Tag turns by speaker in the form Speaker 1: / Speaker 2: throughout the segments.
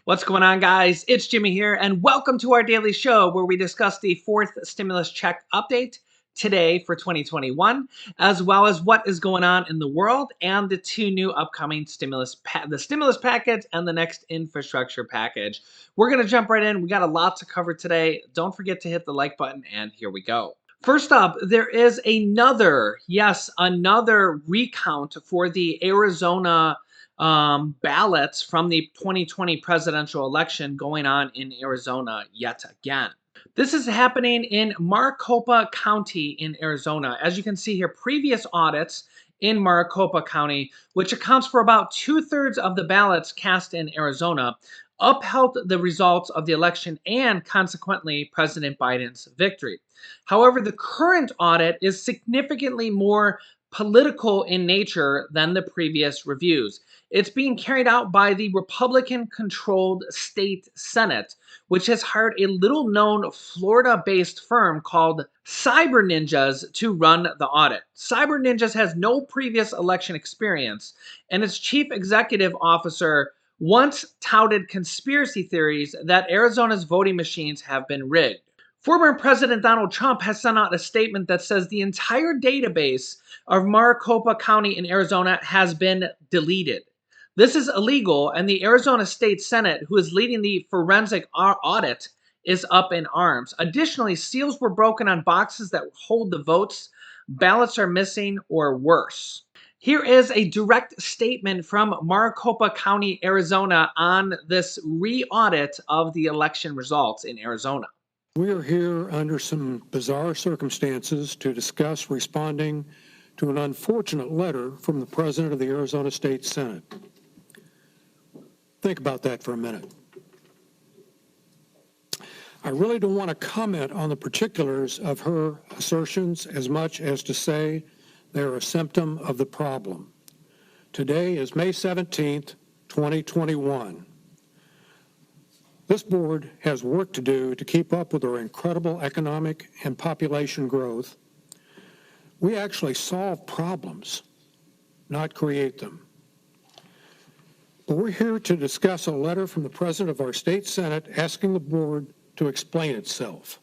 Speaker 1: What's going on, guys? It's Jimmy here, and welcome to our daily show where we discuss the fourth stimulus check update today for 2021, as well as what is going on in the world and the two new upcoming the stimulus package and the next infrastructure package. We're going to jump right in. We got a lot to cover today. Don't forget to hit the like button, and here we go. First up, there is another recount for the Arizona ballots from the 2020 presidential election going on in Arizona yet again. This is happening in Maricopa County in Arizona. As you can see here, previous audits in Maricopa County, which accounts for about 2/3 of the ballots cast in Arizona, upheld the results of the election and consequently President Biden's victory. However, the current audit is significantly more political in nature than the previous reviews. It's being carried out by the Republican controlled state Senate, which has hired a little known Florida based firm called Cyber Ninjas to run the audit. Cyber Ninjas has no previous election experience, and its chief executive officer once touted conspiracy theories that Arizona's voting machines have been rigged. Former President Donald Trump has sent out a statement that says the entire database of Maricopa County in Arizona has been deleted. This is illegal, and the Arizona State Senate, who is leading the forensic audit, is up in arms. Additionally, seals were broken on boxes that hold the votes, ballots are missing, or worse. Here is a direct statement from Maricopa County, Arizona on this re-audit of the election results in Arizona.
Speaker 2: We are here under some bizarre circumstances to discuss responding to an unfortunate letter from the President of the Arizona State Senate. Think about that for a minute. I really don't want to comment on the particulars of her assertions as much as to say they're a symptom of the problem. Today is May 17th, 2021. This board has work to do to keep up with our incredible economic and population growth. We actually solve problems, not create them. But we're here to discuss a letter from the President of our state Senate asking the board to explain itself.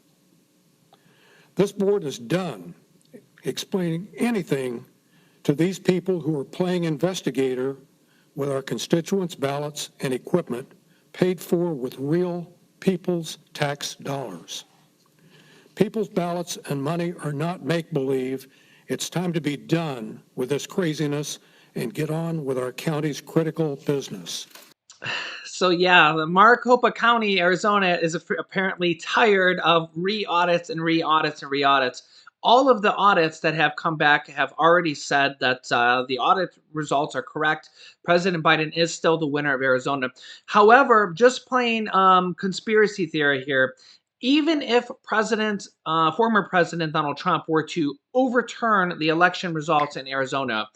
Speaker 2: This board is done explaining anything to these people who are playing investigator with our constituents' ballots and equipment paid for with real people's tax dollars. People's ballots and money are not make-believe. It's time to be done with this craziness and get on with our county's critical business.
Speaker 1: So yeah, the Maricopa County, Arizona is apparently tired of re-audits and re-audits and re-audits. All of the audits that have come back have already said that the audit results are correct. President Biden is still the winner of Arizona. However, just plain conspiracy theory here, even if former President Donald Trump were to overturn the election results in Arizona,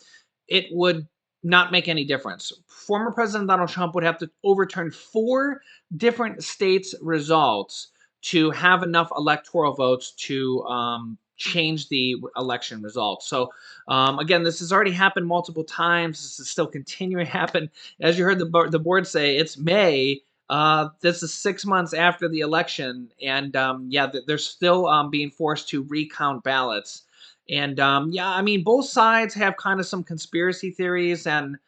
Speaker 1: it would not make any difference. Former President Donald Trump would have to overturn 4 different states' results to have enough electoral votes to change the election results. So again, this has already happened multiple times. This is still continuing to happen. As you heard the board say, it's May. This is 6 months after the election, and they're still being forced to recount ballots. And I mean, both sides have kind of some conspiracy theories and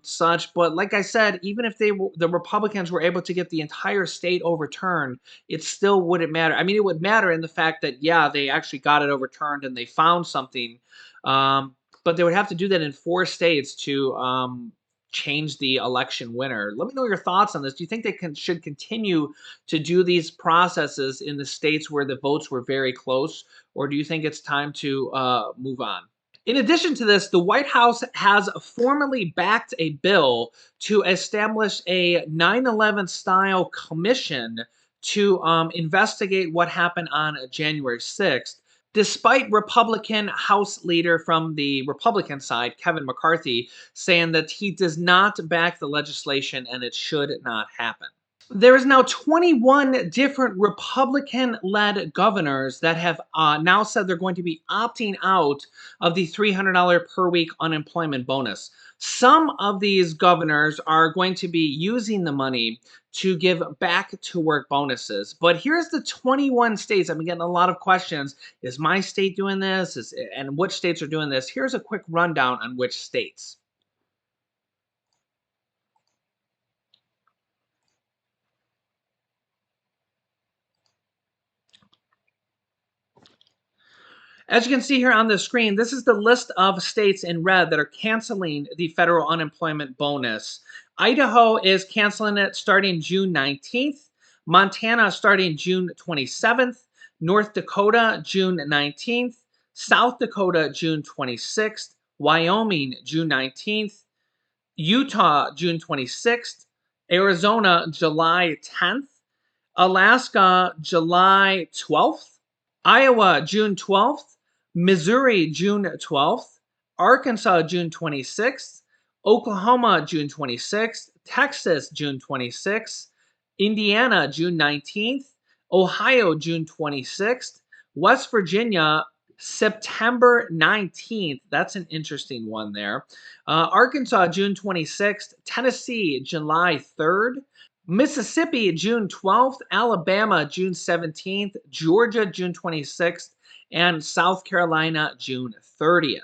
Speaker 1: such. But like I said, even if the Republicans were able to get the entire state overturned, it still wouldn't matter. I mean, it would matter in the fact that, yeah, they actually got it overturned and they found something. But they would have to do that in 4 states to change the election winner. Let me know your thoughts on this. Do you think they should continue to do these processes in the states where the votes were very close, or do you think it's time to move on? In addition to this, the White House has formally backed a bill to establish a 9/11 style commission to investigate what happened on January 6th. Despite Republican House leader from the Republican side, Kevin McCarthy, saying that he does not back the legislation and it should not happen. There is now 21 different Republican led governors that have now said they're going to be opting out of the $300 per week unemployment bonus. Some of these governors are going to be using the money to give back to work bonuses. But here's the 21 states. I've been getting a lot of questions. Is my state doing this? And which states are doing this? Here's a quick rundown on which states. As you can see here on the screen, this is the list of states in red that are canceling the federal unemployment bonus. Idaho is canceling it starting June 19th, Montana starting June 27th, North Dakota June 19th, South Dakota June 26th, Wyoming June 19th, Utah June 26th, Arizona July 10th, Alaska July 12th, Iowa, June 12th, Missouri, June 12th, Arkansas, June 26th, Oklahoma, June 26th, Texas, June 26th, Indiana, June 19th, Ohio, June 26th, West Virginia, September 19th. That's an interesting one there. Arkansas, June 26th, Tennessee, July 3rd, Mississippi, June 12th, Alabama, June 17th, Georgia, June 26th, and South Carolina, June 30th.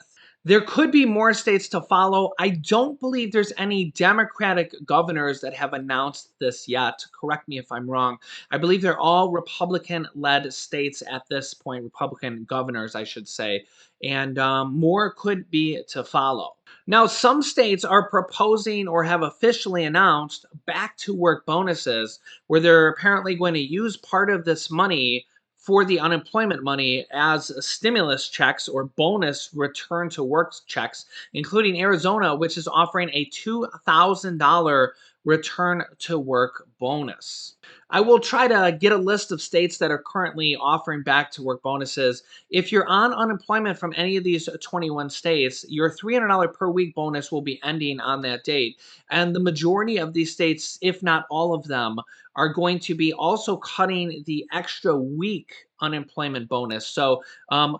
Speaker 1: There could be more states to follow. I don't believe there's any Democratic governors that have announced this yet. Correct me if I'm wrong. I believe they're all Republican led states at this point, Republican governors, I should say. And more could be to follow. Now, some states are proposing or have officially announced back to work bonuses where they're apparently going to use part of this money for the unemployment money as stimulus checks or bonus return to work checks, including Arizona, which is offering a $2,000 return to work bonus. I will try to get a list of states that are currently offering back to work bonuses. If you're on unemployment from any of these 21 states, your $300 per week bonus will be ending on that date. And the majority of these states, if not all of them, are going to be also cutting the extra week unemployment bonus. So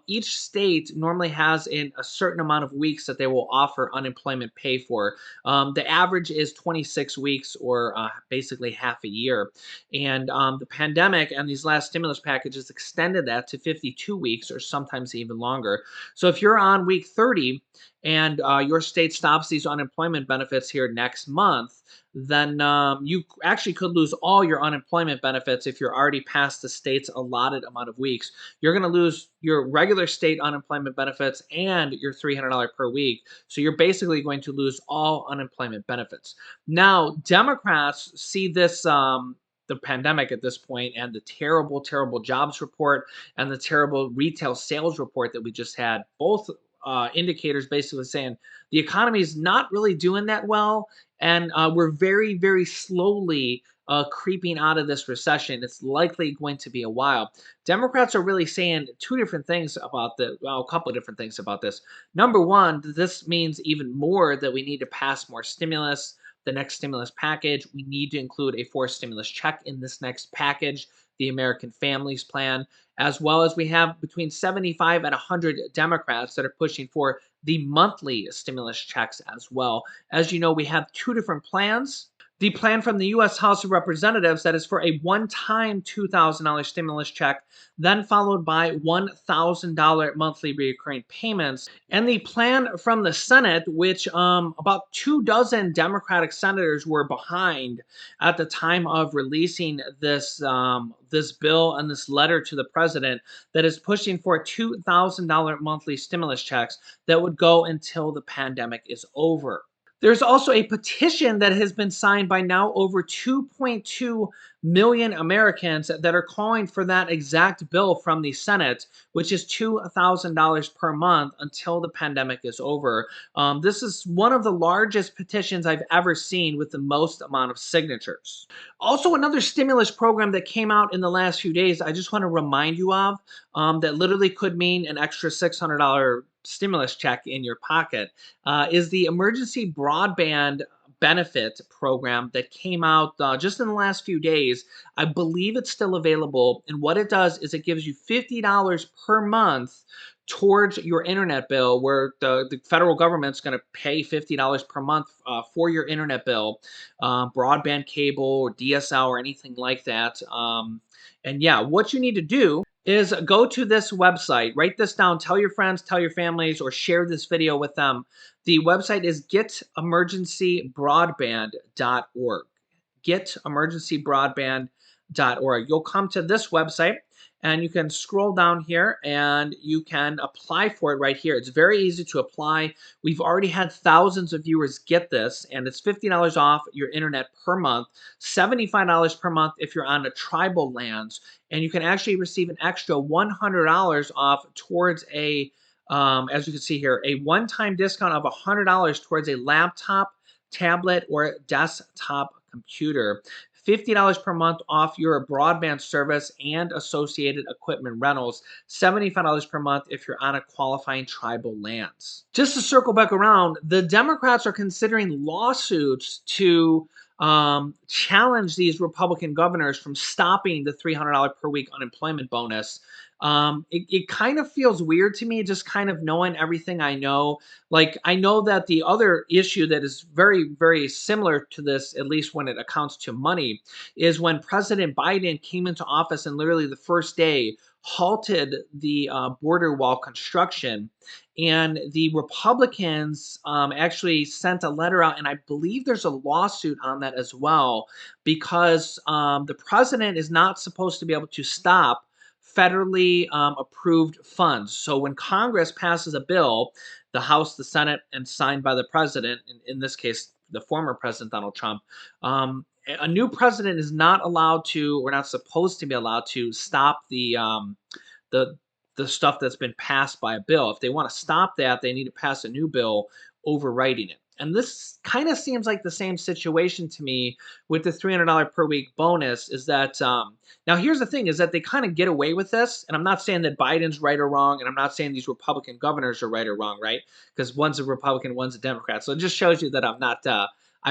Speaker 1: each state normally has a certain amount of weeks that they will offer unemployment pay for. The average is 26 weeks or basically half a year. And the pandemic and these last stimulus packages extended that to 52 weeks or sometimes even longer. So if you're on week 30 and your state stops these unemployment benefits here next month, then you actually could lose all your unemployment benefits if you're already past the state's allotted amount of weeks. You're going to lose your regular state unemployment benefits and your $300 per week. So you're basically going to lose all unemployment benefits. Now, Democrats see this. The pandemic at this point and the terrible, terrible jobs report and the terrible retail sales report that we just had, both indicators basically saying the economy is not really doing that well, and we're very, very slowly creeping out of this recession. It's likely going to be a while. Democrats are really saying two different things about the, well, a couple of different things about this. Number one, this means even more that we need to pass more stimulus. The next stimulus package, we need to include a forced stimulus check in this next package, the American Families Plan, as well as we have between 75 and 100 Democrats that are pushing for the monthly stimulus checks as well. As you know, we have two different plans. The plan from the U.S. House of Representatives that is for a one-time $2,000 stimulus check, then followed by $1,000 monthly recurring payments. And the plan from the Senate, which about 24 Democratic senators were behind at the time of releasing this bill and this letter to the president, that is pushing for $2,000 monthly stimulus checks that would go until the pandemic is over. There's also a petition that has been signed by now over 2.2 million Americans that are calling for that exact bill from the Senate, which is $2,000 per month until the pandemic is over. This is one of the largest petitions I've ever seen with the most amount of signatures. Also, another stimulus program that came out in the last few days, I just want to remind you of, that literally could mean an extra $600 stimulus check in your pocket, is the Emergency Broadband benefit program that came out just in the last few days. I believe it's still available. And what it does is it gives you $50 per month towards your internet bill, where the federal government's going to pay $50 per month for your internet bill, broadband cable or DSL or anything like that. And yeah, what you need to do is go to this website, write this down, tell your friends, tell your families, or share this video with them. The website is getemergencybroadband.org. Getemergencybroadband.org. You'll come to this website and you can scroll down here and you can apply for it right here. It's very easy to apply. We've already had thousands of viewers get this, and it's $50 off your internet per month, $75 per month if you're on a tribal lands, and you can actually receive an extra $100 off towards as you can see here, a one-time discount of $100 towards a laptop, tablet, or desktop computer. $50 per month off your broadband service and associated equipment rentals. $75 per month if you're on a qualifying tribal lands. Just to circle back around, the Democrats are considering lawsuits to challenge these Republican governors from stopping the $300 per week unemployment bonus. It kind of feels weird to me, just kind of knowing everything I know. Like, I know that the other issue that is very, very similar to this, at least when it accounts to money, is when President Biden came into office and literally the first day halted the border wall construction. And the Republicans actually sent a letter out, and I believe there's a lawsuit on that as well, because the president is not supposed to be able to stop federally approved funds. So when Congress passes a bill, the House, the Senate, and signed by the president, in this case, the former president Donald Trump, a new president is not allowed to, or not supposed to be allowed to, stop the the stuff that's been passed by a bill. If they want to stop that, they need to pass a new bill overriding it. And this kind of seems like the same situation to me with the $300 per week bonus. Is that now? Here's the thing: is that they kind of get away with this, and I'm not saying that Biden's right or wrong, and I'm not saying these Republican governors are right or wrong, right? Because one's a Republican, one's a Democrat. So it just shows you that I'm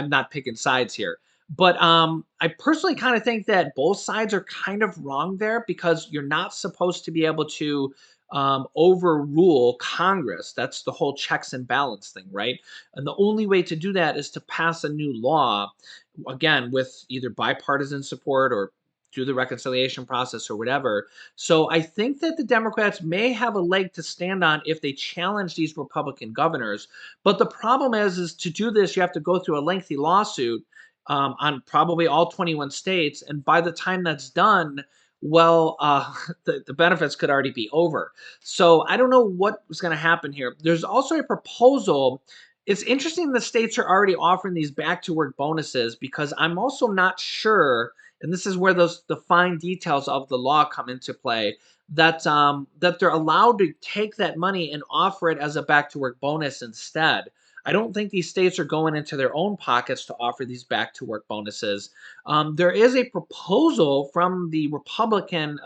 Speaker 1: not picking sides here. But I personally kind of think that both sides are kind of wrong there, because you're not supposed to be able to overrule Congress. That's the whole checks and balance thing, right? And the only way to do that is to pass a new law, again, with either bipartisan support or through the reconciliation process or whatever. So I think that the Democrats may have a leg to stand on if they challenge these Republican governors. But the problem is to do this, you have to go through a lengthy lawsuit on probably all 21 states. And by the time that's done, well, the benefits could already be over. So I don't know what was going to happen here. There's also a proposal. It's interesting the states are already offering these back to work bonuses, because I'm also not sure, and this is where the fine details of the law come into play, that they're allowed to take that money and offer it as a back to work bonus instead. I don't think these states are going into their own pockets to offer these back to work bonuses. There is a proposal from the Republicans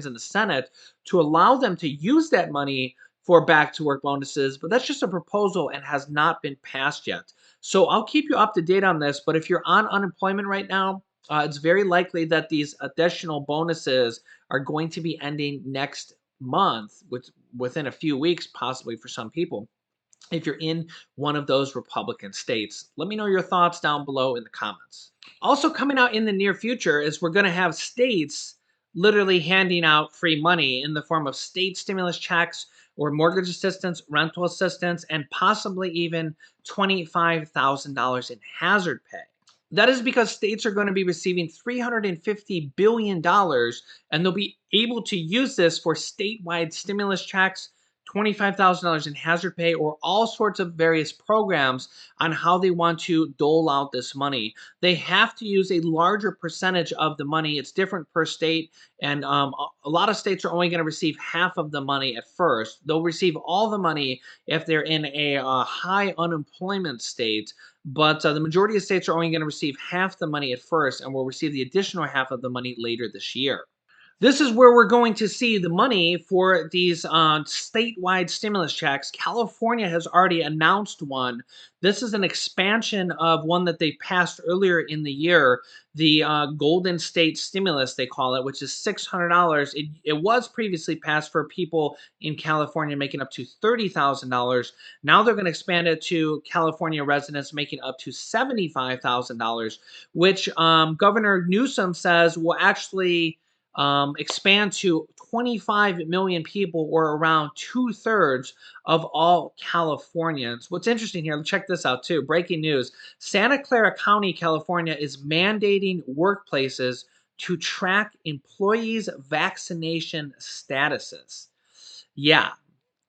Speaker 1: in the Senate to allow them to use that money for back to work bonuses, but that's just a proposal and has not been passed yet. So I'll keep you up to date on this. But if you're on unemployment right now, it's very likely that these additional bonuses are going to be ending next month, within a few weeks, possibly for some people, if you're in one of those Republican states. Let me know your thoughts down below in the comments. Also, coming out in the near future is we're going to have states literally handing out free money in the form of state stimulus checks or mortgage assistance, rental assistance, and possibly even $25,000 in hazard pay. That is because states are going to be receiving $350 billion, and they'll be able to use this for statewide stimulus checks, $25,000 in hazard pay, or all sorts of various programs on how they want to dole out this money. They have to use a larger percentage of the money. It's different per state, and a lot of states are only going to receive half of the money at first. They'll receive all the money if they're in a high unemployment state, but the majority of states are only going to receive half the money at first, and will receive the additional half of the money later this year. This is where we're going to see the money for these statewide stimulus checks. California has already announced one. This is an expansion of one that they passed earlier in the year, the Golden State Stimulus, they call it, which is $600. It was previously passed for people in California making up to $30,000. Now they're going to expand it to California residents making up to $75,000, which Governor Newsom says will actually expand to 25 million people, or around 2/3 of all Californians. What's interesting here, check this out too. Breaking news: Santa Clara County, California is mandating workplaces to track employees' vaccination statuses. Yeah,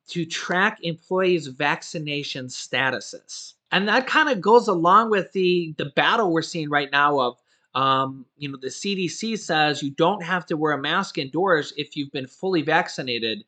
Speaker 1: to track employees' vaccination statuses. And that kind of goes along with the battle we're seeing right now of the CDC says you don't have to wear a mask indoors if you've been fully vaccinated.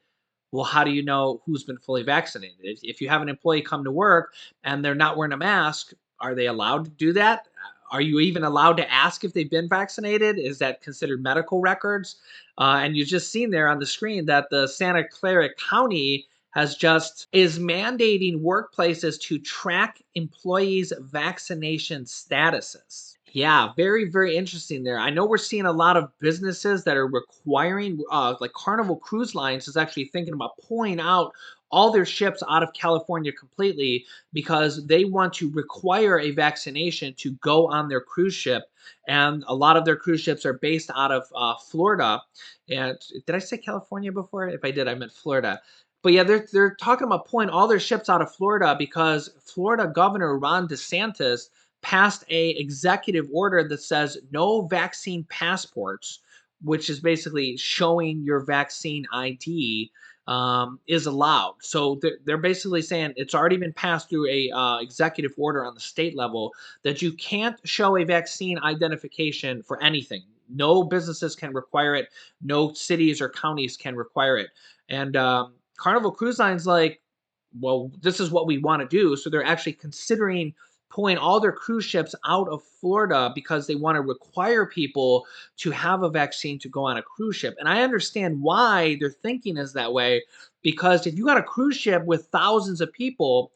Speaker 1: Well, how do you know who's been fully vaccinated? If you have an employee come to work and they're not wearing a mask, are they allowed to do that? Are you even allowed to ask if they've been vaccinated? Is that considered medical records? And you've just seen there on the screen that the Santa Clara County has just is mandating workplaces to track employees' vaccination statuses. Yeah, very, very interesting there. I know we're seeing a lot of businesses that are requiring, like Carnival Cruise Lines is actually thinking about pulling out all their ships out of California completely because they want to require a vaccination to go on their cruise ship. And a lot of their cruise ships are based out of Florida. And did I say California before? If I did, I meant Florida. But yeah, they're talking about pulling all their ships out of Florida because Florida Governor Ron DeSantis passed a executive order that says no vaccine passports, which is basically showing your vaccine ID, is allowed. So they're basically saying it's already been passed through a executive order on the state level that you can't show a vaccine identification for anything. No businesses can require it. No cities or counties can require it. And Carnival Cruise Line's like, well, this is what we want to do. So they're actually considering pulling all their cruise ships out of Florida because they want to require people to have a vaccine to go on a cruise ship. And I understand why their thinking is that way, because if you got a cruise ship with thousands of people,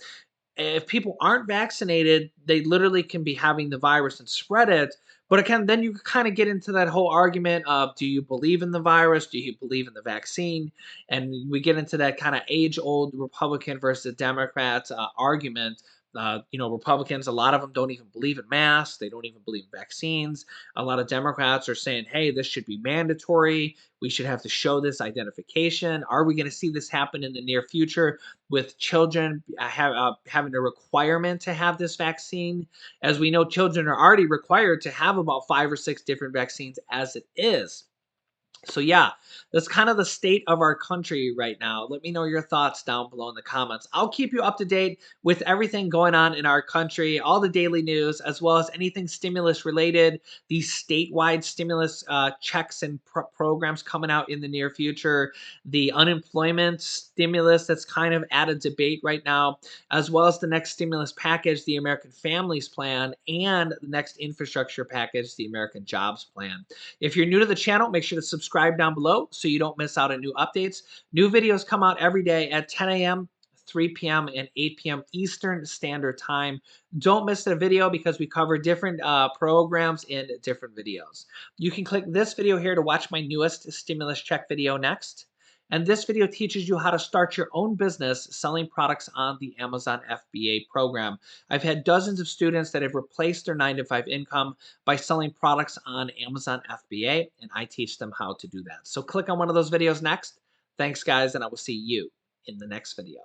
Speaker 1: if people aren't vaccinated, they literally can be having the virus and spread it. But again, then you kind of get into that whole argument of, do you believe in the virus? Do you believe in the vaccine? And we get into that kind of age-old Republican versus Democrat argument. Republicans, a lot of them don't even believe in masks. They don't even believe in vaccines. A lot of Democrats are saying, hey, this should be mandatory. We should have to show this identification. Are we going to see this happen in the near future with children having a requirement to have this vaccine? As we know, children are already required to have about 5 or 6 different vaccines as it is. So yeah, that's kind of the state of our country right now. Let me know your thoughts down below in the comments. I'll keep you up to date with everything going on in our country, all the daily news, as well as anything stimulus related, these statewide stimulus checks and programs coming out in the near future, the unemployment stimulus that's kind of at a debate right now, as well as the next stimulus package, the American Families Plan, and the next infrastructure package, the American Jobs Plan. If you're new to the channel, make sure to subscribe down below so you don't miss out on new updates. New videos come out every day at 10 a.m., 3 p.m., and 8 p.m. Eastern Standard Time. Don't miss the video because we cover different programs in different videos. You can click this video here to watch my newest stimulus check video next. And this video teaches you how to start your own business selling products on the Amazon FBA program. I've had dozens of students that have replaced their 9-to-5 income by selling products on Amazon FBA, and I teach them how to do that. So click on one of those videos next. Thanks, guys, and I will see you in the next video.